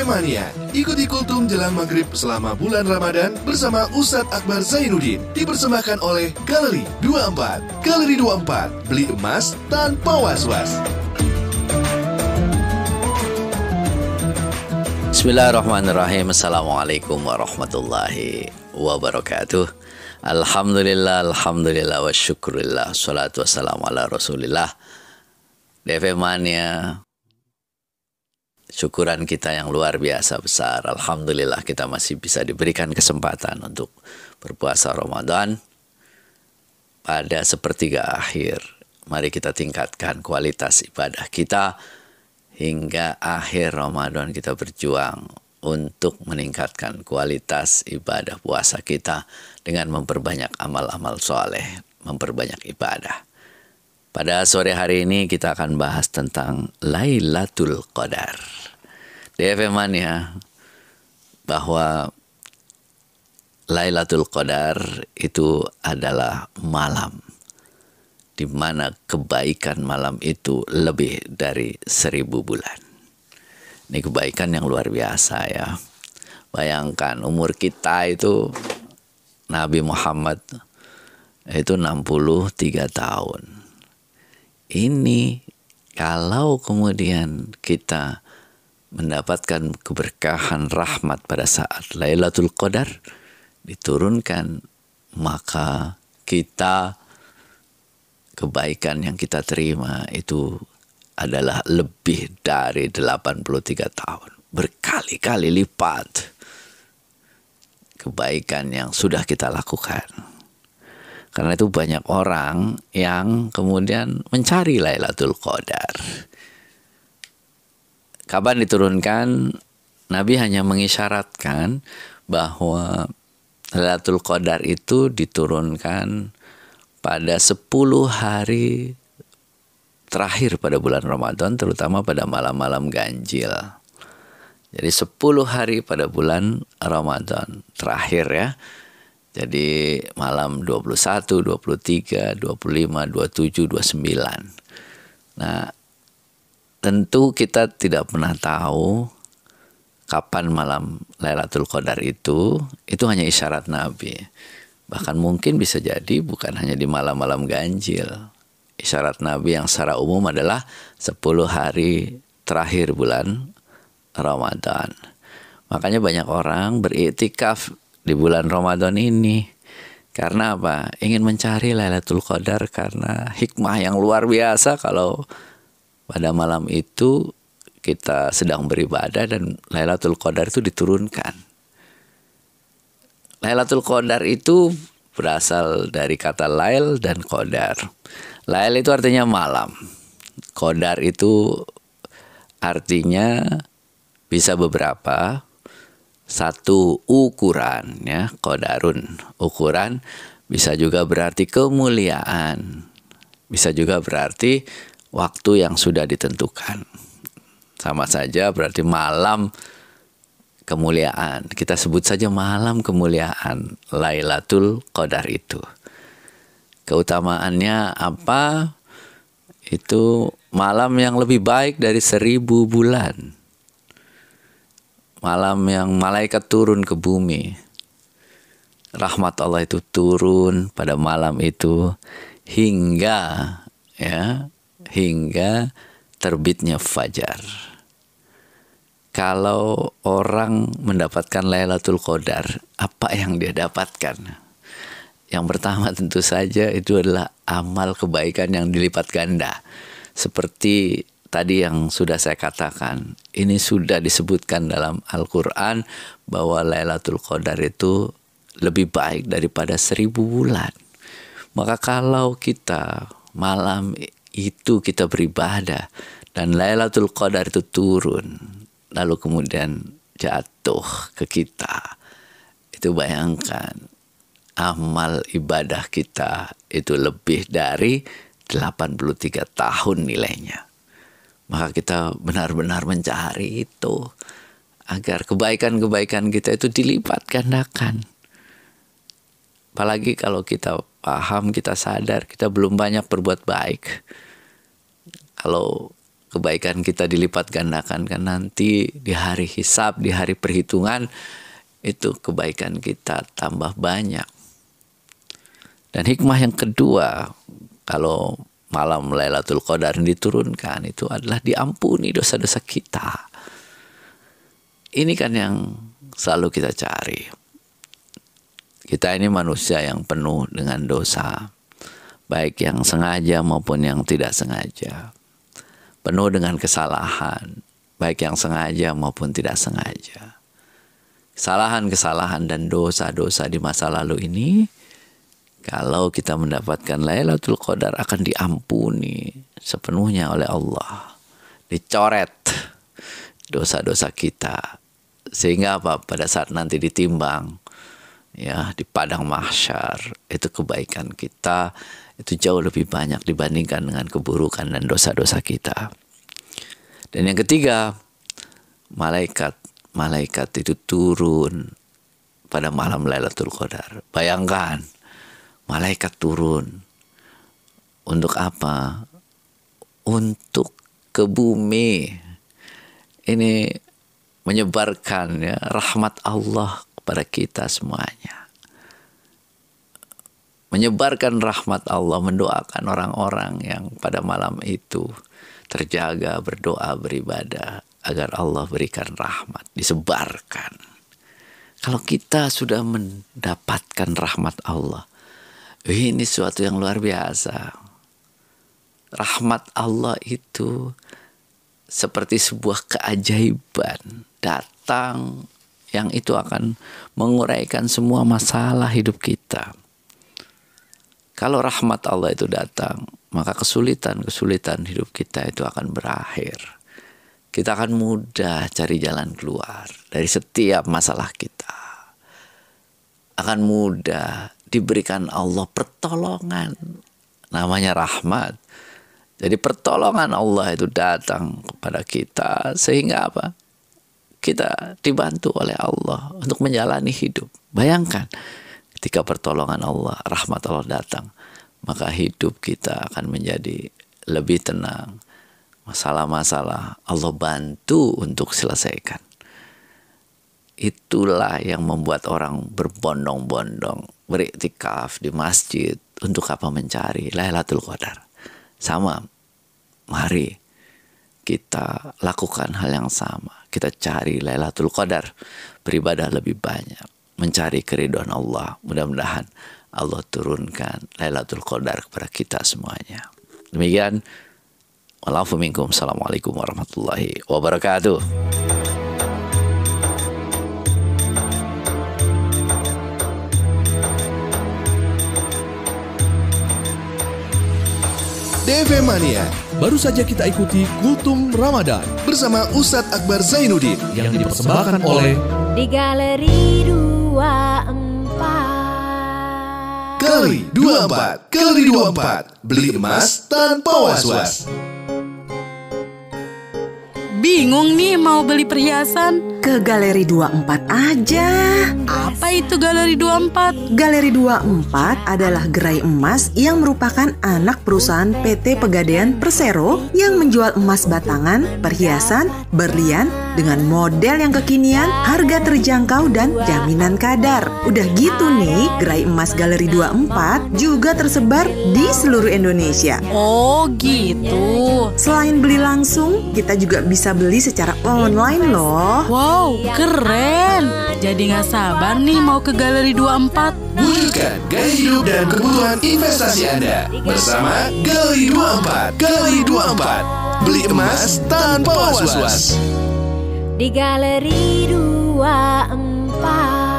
DFM Mania. Ikuti kultum jelang maghrib selama bulan Ramadan bersama Ustadz Akbar Zainuddin. Dipersembahkan oleh Galeri 24. Galeri 24, beli emas tanpa was-was. Bismillahirrahmanirrahim. Assalamualaikum warahmatullahi wabarakatuh. Alhamdulillah, alhamdulillah wa syukurillah. Salatu wassalamu ala rasulillah. DFM Mania, syukuran kita yang luar biasa besar. Alhamdulillah kita masih bisa diberikan kesempatan untuk berpuasa Ramadan pada sepertiga akhir. Mari kita tingkatkan kualitas ibadah kita hingga akhir Ramadan. Kita berjuang untuk meningkatkan kualitas ibadah puasa kita dengan memperbanyak amal-amal soleh, memperbanyak ibadah. Pada sore hari ini kita akan bahas tentang Lailatul Qadar. DFM Mania, bahwa Lailatul Qadar itu adalah malam di mana kebaikan malam itu lebih dari 1000 bulan. Ini kebaikan yang luar biasa ya. Bayangkan umur kita itu, Nabi Muhammad itu 63 tahun. Ini kalau kemudian kita mendapatkan keberkahan rahmat pada saat Lailatul Qadar diturunkan, maka kita, kebaikan yang kita terima itu adalah lebih dari 83 tahun. Berkali-kali lipat kebaikan yang sudah kita lakukan. Karena itu banyak orang yang kemudian mencari Lailatul Qadar. Kapan diturunkan? Nabi hanya mengisyaratkan bahwa Lailatul Qadar itu diturunkan pada 10 hari terakhir pada bulan Ramadan, terutama pada malam-malam ganjil. Jadi 10 hari pada bulan Ramadan terakhir ya. Jadi malam 21, 23, 25, 27, 29. Nah, tentu kita tidak pernah tahu kapan malam Lailatul Qadar itu hanya isyarat Nabi. Bahkan mungkin bisa jadi bukan hanya di malam-malam ganjil. Isyarat Nabi yang secara umum adalah 10 hari terakhir bulan Ramadan. Makanya banyak orang beriktikaf di bulan Ramadan ini. Karena apa? Ingin mencari Lailatul Qadar karena hikmah yang luar biasa kalau pada malam itu kita sedang beribadah dan Lailatul Qadar itu diturunkan. Lailatul Qadar itu berasal dari kata lail dan qadar. Lail itu artinya malam. Qadar itu artinya bisa beberapa. Satu, ukuran ya, qadarun, ukuran. Bisa juga berarti kemuliaan. Bisa juga berarti waktu yang sudah ditentukan. Sama saja berarti malam kemuliaan. Kita sebut saja malam kemuliaan Lailatul Qadar itu. Keutamaannya apa? Itu malam yang lebih baik dari 1000 bulan. Malam yang malaikat turun ke bumi. Rahmat Allah itu turun pada malam itu hingga terbitnya fajar. Kalau orang mendapatkan Lailatul Qadar, apa yang dia dapatkan? Yang pertama tentu saja itu adalah amal kebaikan yang dilipat ganda. Seperti tadi yang sudah saya katakan, ini sudah disebutkan dalam Al-Quran bahwa Lailatul Qadar itu lebih baik daripada 1000 bulan. Maka kalau kita malam itu kita beribadah dan Lailatul Qadar itu turun, lalu kemudian jatuh ke kita, itu bayangkan amal ibadah kita itu lebih dari 83 tahun nilainya. Maka kita benar-benar mencari itu agar kebaikan-kebaikan kita itu dilipat gandakan. Apalagi kalau kita paham, kita sadar kita belum banyak berbuat baik. Kalau kebaikan kita dilipat gandakan kan nanti di hari hisab, di hari perhitungan itu kebaikan kita tambah banyak. Dan hikmah yang kedua, kalau malam Lailatul Qadar diturunkan itu adalah diampuni dosa-dosa kita. Ini kan yang selalu kita cari. Kita ini manusia yang penuh dengan dosa, baik yang sengaja maupun yang tidak sengaja. Penuh dengan kesalahan, baik yang sengaja maupun tidak sengaja. Kesalahan-kesalahan dan dosa-dosa di masa lalu ini, kalau kita mendapatkan Lailatul Qadar akan diampuni sepenuhnya oleh Allah. Dicoret dosa-dosa kita. Sehingga apa? Pada saat nanti ditimbang, ya, di padang mahsyar, itu kebaikan kita itu jauh lebih banyak dibandingkan dengan keburukan dan dosa-dosa kita. Dan yang ketiga, malaikat itu turun pada malam Lailatul Qadar. Bayangkan, malaikat turun untuk apa? Untuk ke bumi. Ini menyebarkan ya rahmat Allah kepada kita semuanya. Menyebarkan rahmat Allah, mendoakan orang-orang yang pada malam itu terjaga, berdoa, beribadah agar Allah berikan rahmat, disebarkan. Kalau kita sudah mendapatkan rahmat Allah, ini suatu yang luar biasa. Rahmat Allah itu seperti sebuah keajaiban datang yang itu akan menguraikan semua masalah hidup kita. Kalau rahmat Allah itu datang, maka kesulitan-kesulitan hidup kita itu akan berakhir. Kita akan mudah cari jalan keluar dari setiap masalah kita. Akan mudah diberikan Allah pertolongan. Namanya rahmat. Jadi pertolongan Allah itu datang kepada kita sehingga apa? Kita dibantu oleh Allah untuk menjalani hidup. Bayangkan ketika pertolongan Allah, rahmat Allah datang, maka hidup kita akan menjadi lebih tenang. Masalah-masalah Allah bantu untuk selesaikan. Itulah yang membuat orang berbondong-bondong beriktikaf di masjid untuk apa? Mencari Lailatul Qadar. Sama, mari kita lakukan hal yang sama. Kita cari Lailatul Qadar, beribadah lebih banyak, mencari keridhaan Allah. Mudah-mudahan Allah turunkan Lailatul Qadar kepada kita semuanya. Demikian, wa'alaikum minkum. Assalamualaikum warahmatullahi wabarakatuh. DFM Mania. Baru saja kita ikuti Kultum Ramadan Bersama Ustadz Akbar Zainuddin yang dipersembahkan oleh di Galeri 24. Galeri 24. Galeri 24. Beli emas tanpa was-was. Bingung nih mau beli perhiasan? Ke Galeri 24 aja. Apa itu Galeri 24? Galeri 24 adalah gerai emas yang merupakan anak perusahaan PT Pegadaian Persero yang menjual emas batangan, perhiasan, berlian dengan model yang kekinian, harga terjangkau dan jaminan kadar. Udah gitu nih, gerai emas Galeri 24 juga tersebar di seluruh Indonesia. Oh gitu. Selain beli langsung, kita juga bisa beli secara online loh. Wow, keren. Jadi gak sabar nih mau ke Galeri 24. Wujudkan gaya hidup dan kebutuhan investasi Anda bersama Galeri 24. Galeri 24. Beli emas tanpa was-was. Di Galeri 24.